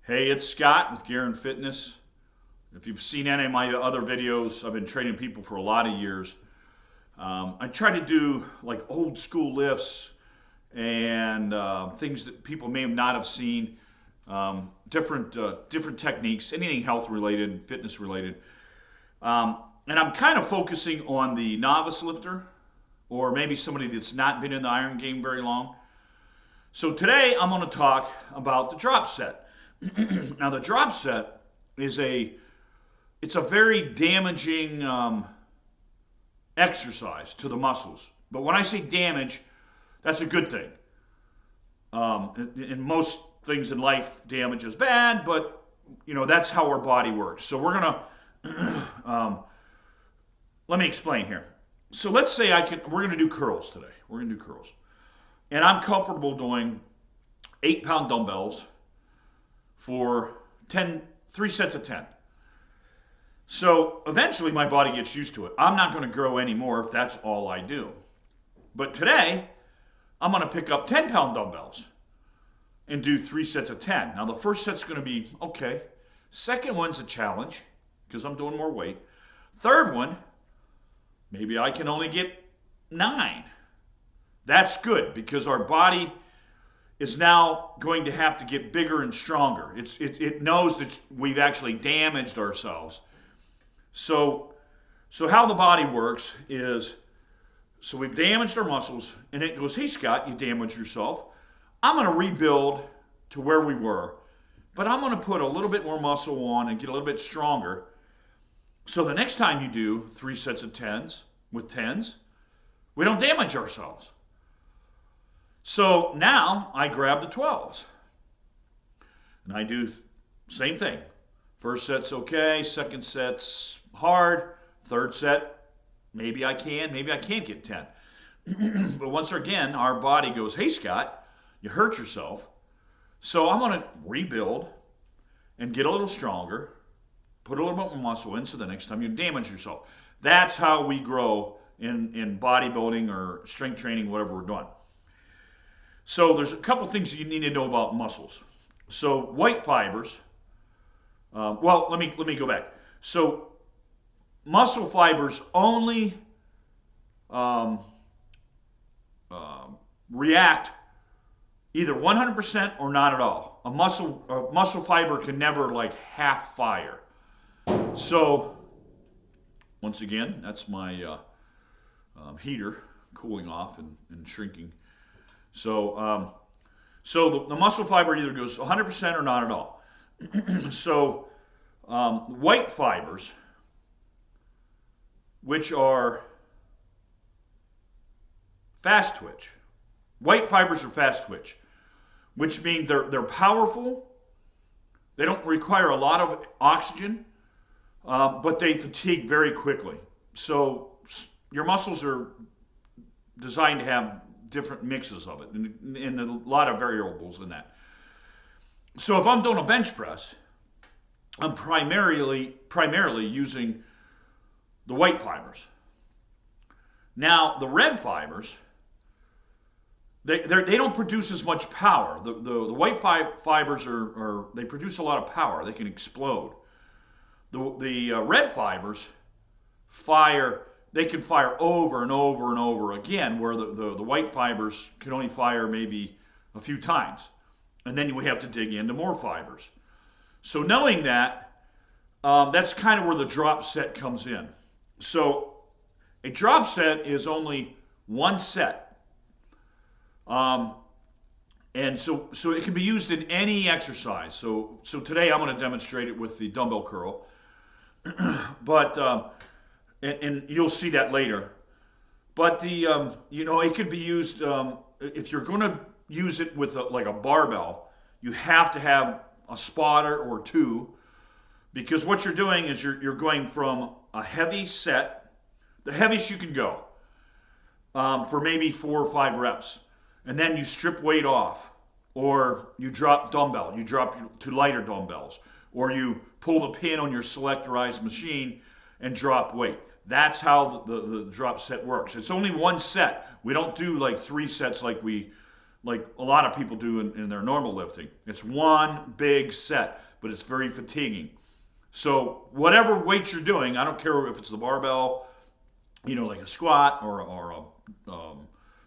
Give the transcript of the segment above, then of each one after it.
Hey, it's Scott with Garan Fitness. If you've seen any of my other videos, I've been training people for a lot of years. I try to do like old school lifts and things that people may not have seen, different techniques, anything health related, fitness related. And I'm kind of focusing on the novice lifter or maybe somebody that's not been in the iron game very long. So today I'm going to talk about the drop set. Now the drop set is it's a very damaging exercise to the muscles. But when I say damage, that's a good thing. In most things in life, damage is bad, but that's how our body works. So we're gonna let me explain here. So let's say we're gonna do curls today. We're gonna do curls, and I'm comfortable doing 8-pound dumbbells for 3 sets of 10. So eventually my body gets used to it. I'm not going to grow anymore if that's all I do. But today, I'm going to pick up 10-pound dumbbells and do 3 sets of 10. Now the first set's going to be okay. Second one's a challenge because I'm doing more weight. Third one, maybe I can only get 9. That's good because our body is now going to have to get bigger and stronger. It knows that we've actually damaged ourselves. So how the body works is, so we've damaged our muscles, and it goes, hey Scott, you damaged yourself. I'm going to rebuild to where we were, but I'm going to put a little bit more muscle on and get a little bit stronger. So the next time you do 3 sets of 10s with 10s, we don't damage ourselves. So now I grab the 12s and I do same thing. First set's okay, second set's hard, third set, maybe I can't get 10. But once again, our body goes, hey Scott, you hurt yourself. So I'm gonna rebuild and get a little stronger, put a little bit more muscle in so the next time you damage yourself. That's how we grow in bodybuilding or strength training, whatever we're doing. So there's a couple things that you need to know about muscles. So white fibers. Let me go back. So muscle fibers only react either 100% or not at all. A muscle fiber can never like half fire. So once again, that's my heater cooling off and shrinking. So the muscle fiber either goes 100% or not at all. So white fibers, which are fast twitch. White fibers are fast twitch, which means they're powerful. They don't require a lot of oxygen, but they fatigue very quickly. So your muscles are designed to have different mixes of it and a lot of variables in that. So if I'm doing a bench press, I'm primarily using the white fibers. Now the red fibers, they don't produce as much power. The white fibers they produce a lot of power. They can explode. The red fibers they can fire over and over and over again, where the white fibers can only fire maybe a few times. And then we have to dig into more fibers. So knowing that, that's kind of where the drop set comes in. So a drop set is only one set. And so it can be used in any exercise. So today I'm going to demonstrate it with the dumbbell curl. But and you'll see that later. But it could be used if you're going to use it with like a barbell. You have to have a spotter or two, because what you're doing is you're going from a heavy set, the heaviest you can go, for maybe 4 or 5 reps, and then you strip weight off, or you drop dumbbell, you drop to lighter dumbbells, or you pull the pin on your selectorized machine and drop weight. That's how the drop set works. It's only one set. We don't do like 3 sets like we like a lot of people do in their normal lifting. It's one big set, but it's very fatiguing. So whatever weight you're doing, I don't care if it's the barbell, like a squat or a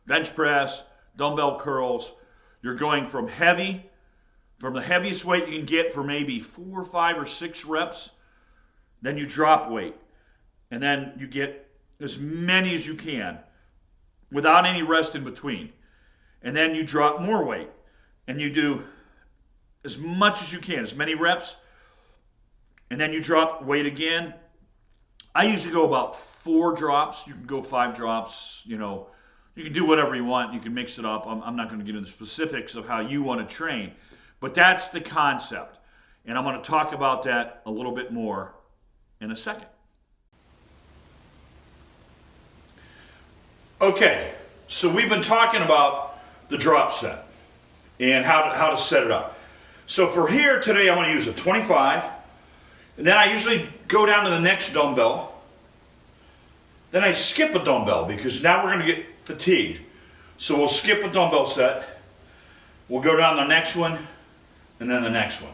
bench press, dumbbell curls, you're going from the heaviest weight you can get for maybe 4, 5, or 6 reps. Then you drop weight. And then you get as many as you can without any rest in between. And then you drop more weight. And you do as much as you can, as many reps. And then you drop weight again. I usually go about 4 drops. You can go 5 drops. You can do whatever you want. You can mix it up. I'm not going to get into the specifics of how you want to train. But that's the concept. And I'm going to talk about that a little bit more in a second. Okay, so we've been talking about the drop set and how to set it up. So for here today, I'm going to use a 25. And then I usually go down to the next dumbbell. Then I skip a dumbbell because now we're going to get fatigued. So we'll skip a dumbbell set. We'll go down the next one and then the next one.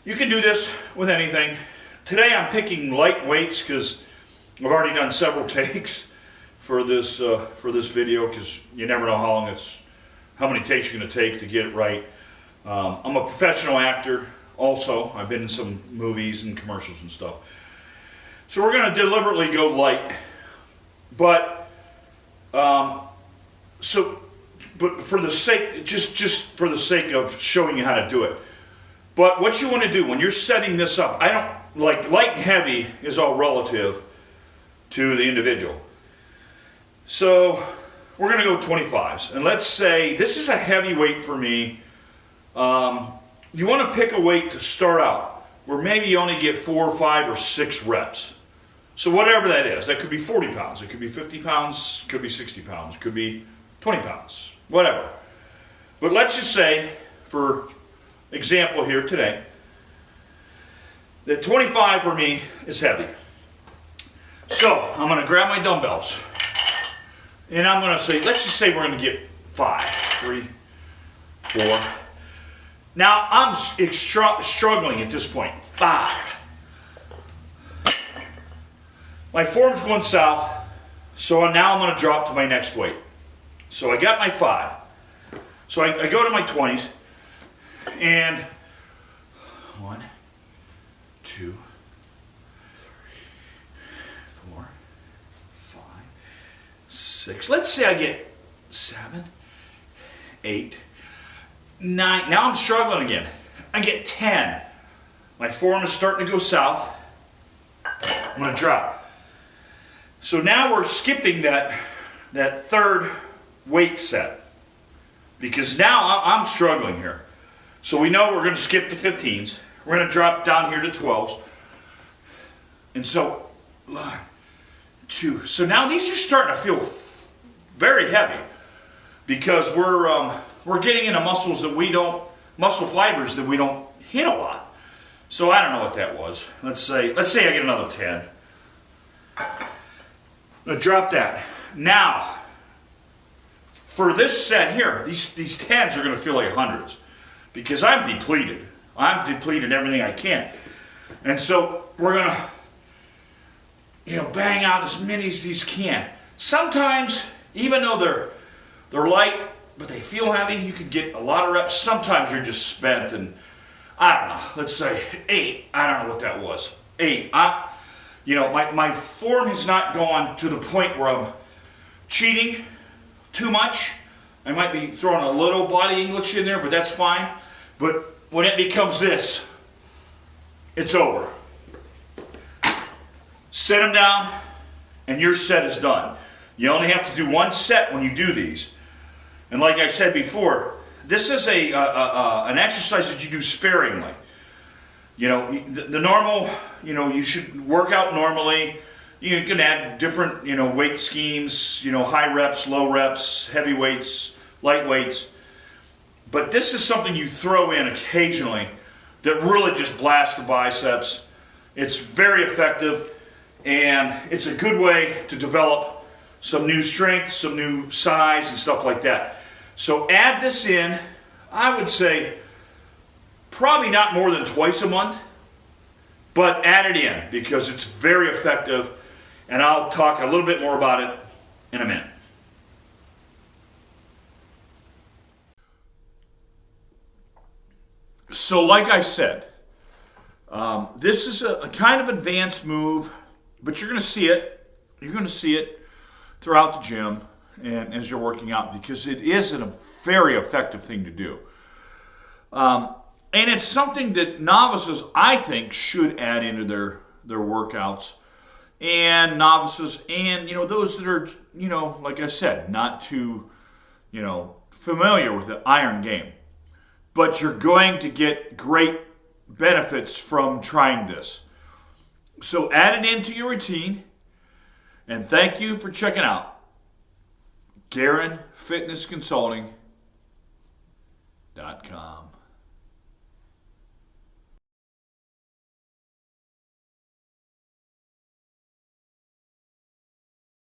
You can do this with anything. Today I'm picking light weights because I've already done several takes for this video because you never know how many takes you're going to take to get it right. I'm a professional actor also. I've been in some movies and commercials and stuff. So we're going to deliberately go light, but for the sake, just for the sake of showing you how to do it. But what you want to do when you're setting this up, like light and heavy is all relative to the individual. So we're going to go 25s. And let's say this is a heavy weight for me. You want to pick a weight to start out where maybe you only get 4, 5, or 6 reps. So whatever that is, that could be 40 pounds, it could be 50 pounds, it could be 60 pounds, it could be 20 pounds, whatever. But let's just say, for example here today, that 25 for me is heavy. So I'm going to grab my dumbbells and I'm going to say, let's just say we're going to get 5, 3, 4. Now I'm struggling at this point. 5. My form's going south, so now I'm going to drop to my next weight. So I got my 5. So I go to my 20s, and 1, 2, 3, 4, 5, 6. Let's say I get 7, 8, 9. Now I'm struggling again. I get 10. My form is starting to go south. I'm going to drop. So now we're skipping that third weight set because now I'm struggling here. So we know we're going to skip the 15s. We're going to drop down here to 12s. And so 1, 2. So now these are starting to feel very heavy because we're getting into muscle fibers that we don't hit a lot. So I don't know what that was. Let's say I get another 10. Now drop that. Now, for this set here, these 10s are going to feel like 100s because I'm depleted. I'm depleted everything I can. And so we're going to, bang out as many as these can. Sometimes, even though they're light, but they feel heavy, you can get a lot of reps. Sometimes you're just spent and, I don't know, let's say 8. I don't know what that was. 8. My form has not gone to the point where I'm cheating too much. I might be throwing a little body English in there, but that's fine. But when it becomes this, it's over. Set them down, and your set is done. You only have to do one set when you do these. And like I said before, this is an exercise that you do sparingly. The normal, you should work out normally. You can add different, weight schemes, high reps, low reps, heavy weights, light weights. But this is something you throw in occasionally that really just blasts the biceps. It's very effective, and it's a good way to develop some new strength, some new size, and stuff like that. So add this in, I would say probably not more than twice a month, but add it in because it's very effective, and I'll talk a little bit more about it in a minute. So like I said, this is a kind of advanced move, but you're going to see it. You're going to see it throughout the gym and as you're working out because it is a very effective thing to do. And it's something that novices, I think, should add into their workouts. And novices and, those that are, like I said, not too, familiar with the iron game. But you're going to get great benefits from trying this. So add it into your routine. And thank you for checking out Garan Fitness Consulting.com.